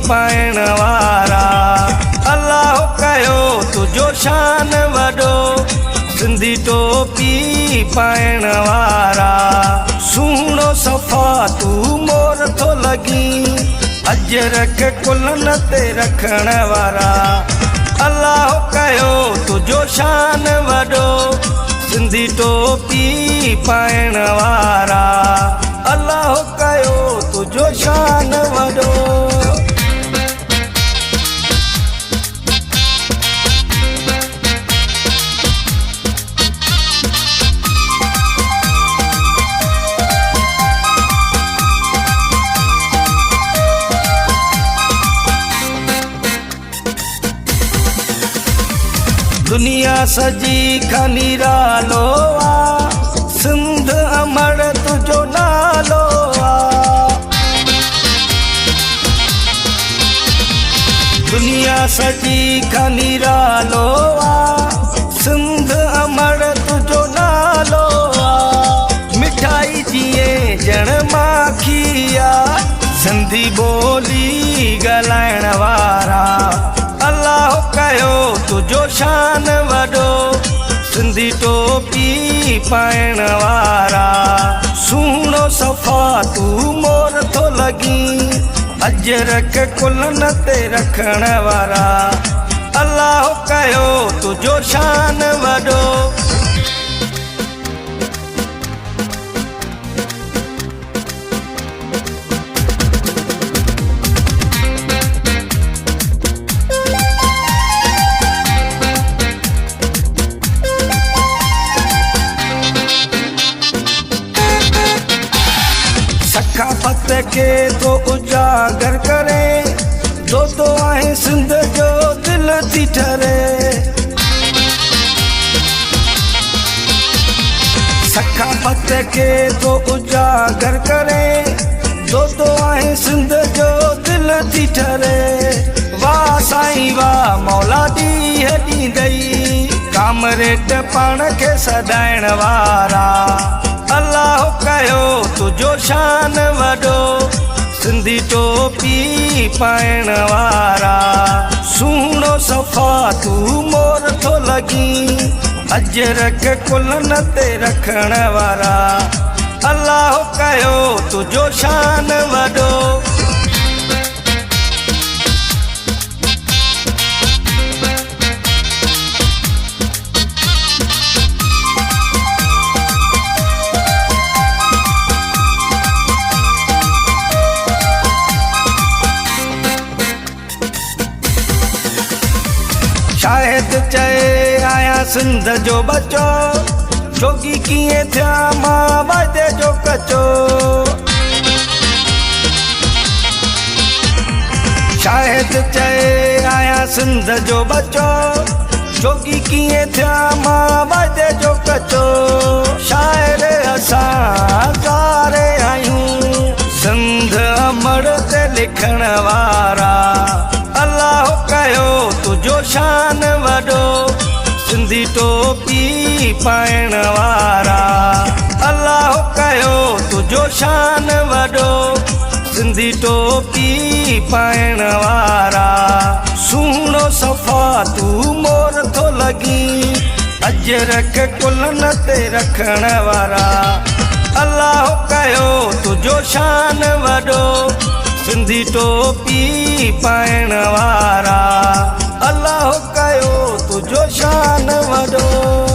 पाइण वारा। अल्लाह कयो तुझो शान वॾो, सिंधी टोपी पाइण वारा। सुहिणो सफ़ा तू मोर थो लॻी, अजरक कुलनि ते रखण वारा। अल्लाह कयो तुझो शान वॾो, सिंधी टोपी पाइण वारा। अल्लाह कयो तुझो शान वॾो। दुनिया सजी खनीरालो आ, सिंध अमर तुझो नालो आ। दुनिया सजी खनीरालो आ, सिंध अमर तुझो नालो आ। मिठाई जिए जण माखिया, सिंधी बोली ॻाल्हाइण वारा। अल्लाह कयो तुझो शान वॾो, सिंधी टोपी पाइण वारा। सुहिणो सफ़ा तू मोर थो लॻी, अजरक कुलनि ते रखण वारा। अल्लाह कयो तुझो शान वॾो। सखाफ़त के तो उजागर करे, दो आहे सिंध जो दिल थी ठरे। सखाफ़त के तो उजागर करे, दो आहे सिंध जो दिल थी ठरे। वाह साईं वाह मौला ॾींहं ॾींदई, कामरेट पाण खे सॾाइण वारा। अल्लाह कयो तुझो शान वॾो, सिंधी टोपी पाइण वारा। सुहिणो सफ़ा तू मोर थो लॻी, अजरक कुलनि ते रखण वारा। अल्लाह कयो तुझो शान वॾो। शायद चए आया सिंध जो बचो, जोगी कीअं थिया मां वाइदे जो कचो। शायद चए आया सिंध जो बचो, जोगी कीअं थिया मां वाइदे जो कचो। शाइर असां ज़ारे आहियूं, सिंध अमर ते लिखण वारा। अल्लाह कयो तुझो शान वॾो, सिंधी टोपी पाइण वारा। अल्लाह कयो तुझो शान वॾो, सिंधी टोपी पाइण वारा। सुहिणो सफ़ा तू मोर थो लॻी, अजरक कुलनि ते रखण वारा। अल्लाह कयो तुझो शान वॾो, सिंधी टोपी पाइण वारा। अल्लाह कयो तुझो शान वॾो।